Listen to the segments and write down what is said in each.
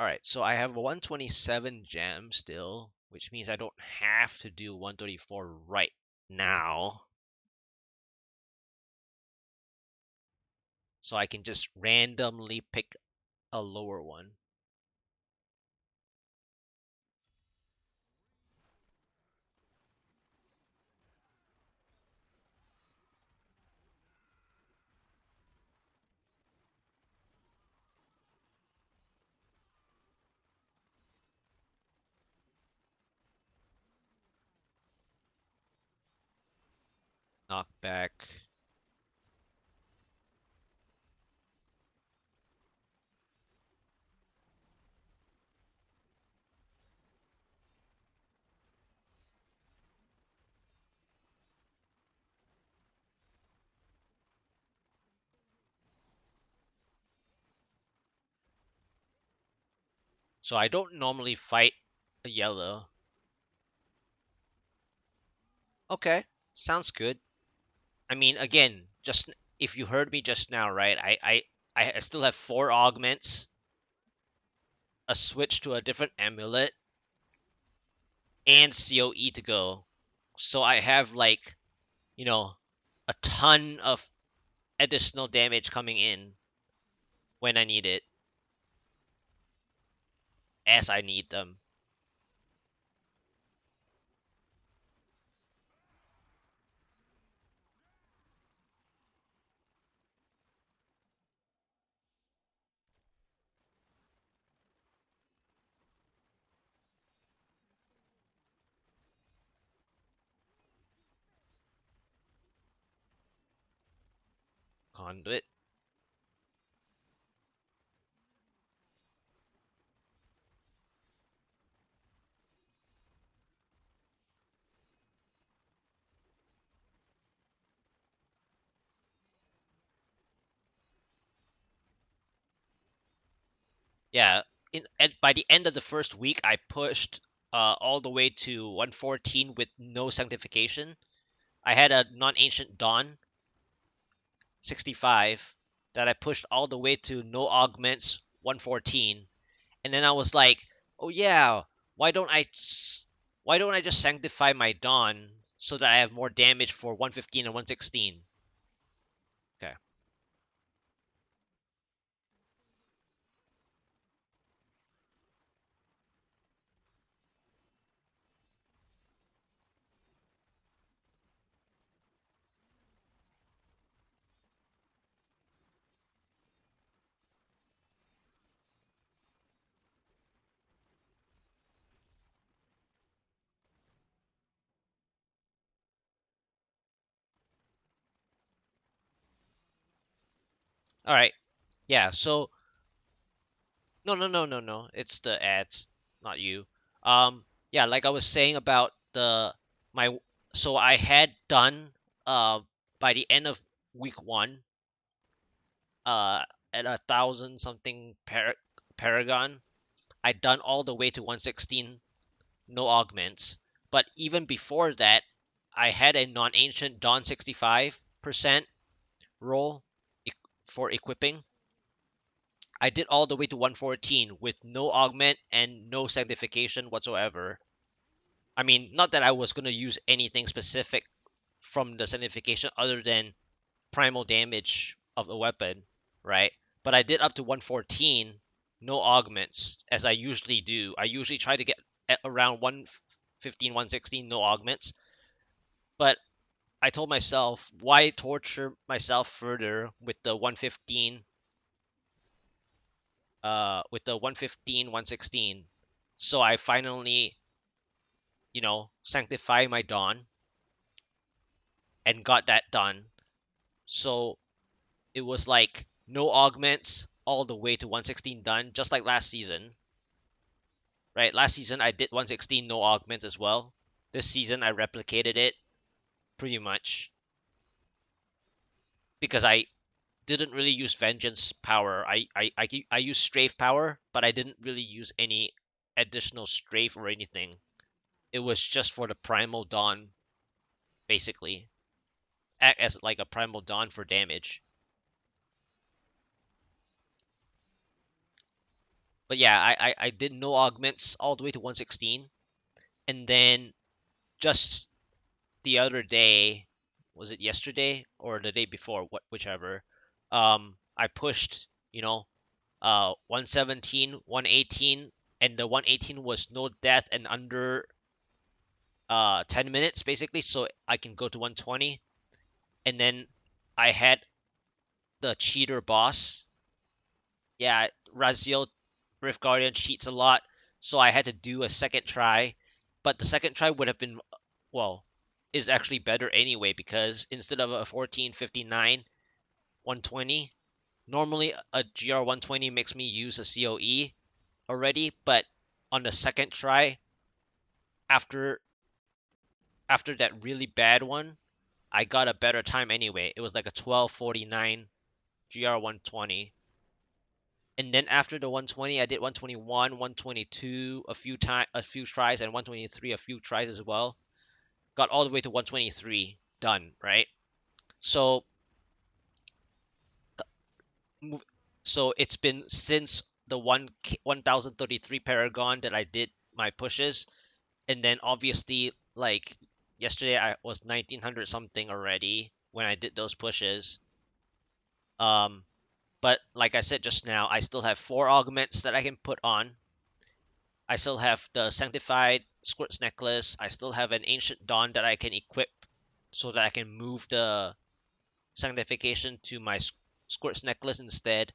Alright, so I have a 127 gem still, which means I don't have to do 134 right now. So I can just randomly pick a lower one. Knockback. So I don't normally fight a yellow. Okay, sounds good. I mean, again, just if you heard me just now, right? I still have 4 augments, a switch to a different amulet, and COE to go. So I have like, you know, a ton of additional damage coming in when I need it, as I need them. Conduit. Yeah, by the end of the first week, I pushed all the way to 114 with no sanctification. I had a non-ancient Dawn 65 that I pushed all the way to no augments 114, and then I was like, oh yeah, why don't I why don't I just sanctify my Dawn so that I have more damage for 115 and 116? Okay. All right. Yeah. So no. It's the ads, not you. Yeah, like I was saying about the my so I had done uh by the end of week one uh at 1,000 something paragon. I'd done all the way to 116, no augments. But even before that, I had a non-ancient Dawn 65% roll for equipping. I did all the way to 114 with no augment and no sanctification whatsoever. I mean, not that I was going to use anything specific from the sanctification other than primal damage of the weapon, right? But I did up to 114, no augments, as I usually do. I usually try to get at around 115, 116, no augments. But I told myself, why torture myself further with the 115, 116? So I finally, sanctify my Dawn and got that done. So it was like no augments all the way to 116 done, just like last season. Right? Last season I did 116 no augments as well. This season I replicated it pretty much because I didn't really use vengeance power. I used strafe power, but I didn't really use any additional strafe or anything. It was just for the primal dawn, basically. Act as like a primal dawn for damage. But yeah, I did no augments all the way to 116, and then just the other day, was it yesterday or the day before, whichever, I pushed, 117, 118, and the 118 was no death and under 10 minutes basically, so I can go to 120. And then I had the cheater boss. Yeah, Raziel Rift Guardian cheats a lot, so I had to do a second try. But the second try would have been, well, is actually better anyway, because instead of a 1459 120, normally a GR 120 makes me use a COE already, but on the second try, after after that really bad one, I got a better time anyway. It was like a 1249 GR 120. And then after the 120, I did 121, 122 a few tries, and 123 a few tries as well. Got all the way to 123 done, right? So move, so it's been since the 1033 Paragon that I did my pushes, and then obviously, like, yesterday I was 1900 something already when I did those pushes. Um, but like I said just now, I still have four augments that I can put on. I still have the Sanctified Squirt's Necklace. I still have an Ancient Dawn that I can equip so that I can move the Sanctification to my Squirt's Necklace instead.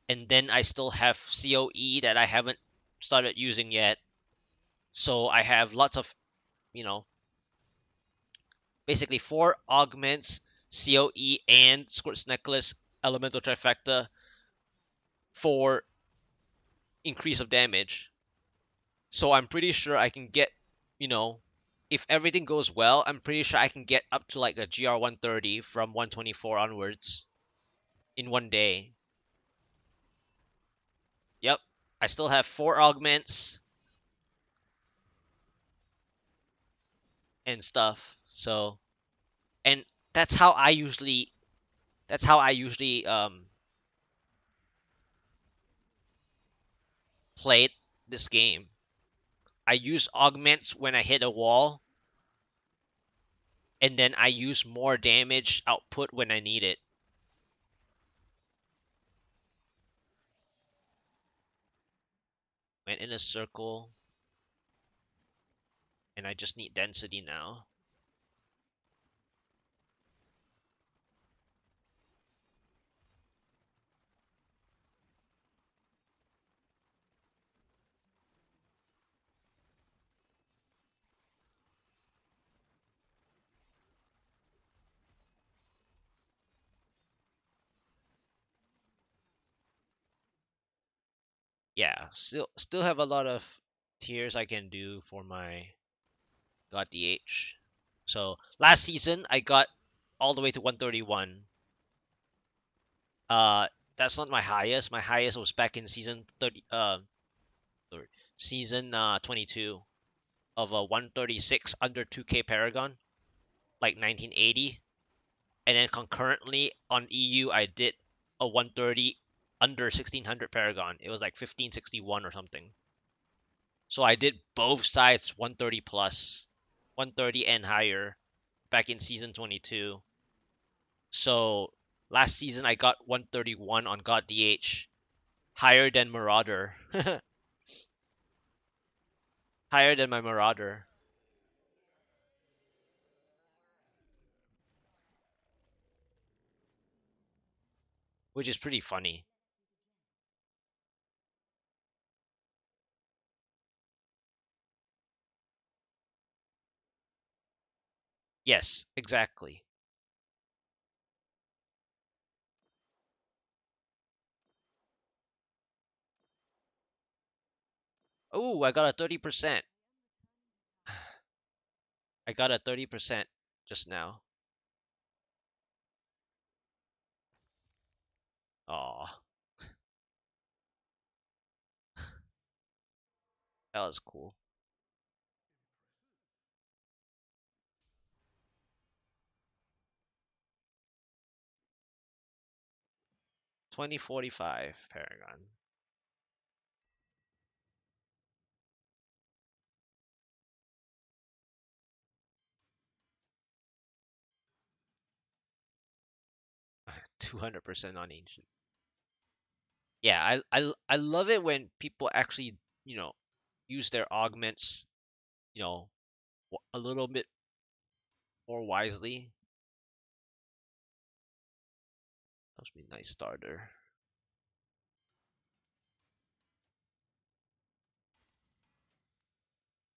And then I still have COE that I haven't started using yet. So I have lots of, you know, basically four augments, COE, and Squirt's Necklace Elemental Trifecta for increase of damage. So I'm pretty sure I can get, you know, if everything goes well, I'm pretty sure I can get up to like a GR 130 from 124 onwards in one day. Yep. I still have four augments and stuff. So, and that's how I usually that's how I usually play this game. I use augments when I hit a wall, and then I use more damage output when I need it. Went in a circle, and I just need density now. Yeah, still have a lot of tiers I can do for my God DH. So last season I got all the way to 131. Uh, that's not my highest. My highest was back in season 30. Or season 22 of a 136 under 2K Paragon, like 1980. And then concurrently on EU I did a 130 under 1600 Paragon. It was like 1561 or something. So I did both sides 130 plus, 130 and higher back in season 22. So last season I got 131 on God DH, higher than Marauder, higher than my Marauder, which is pretty funny. Yes, exactly. Oh, I got a 30%. I got a 30% just now. Aw, that was cool. 2045 Paragon. 200% on ancient. Yeah, I love it when people actually, use their augments, you know, a little bit more wisely. That would be a nice starter.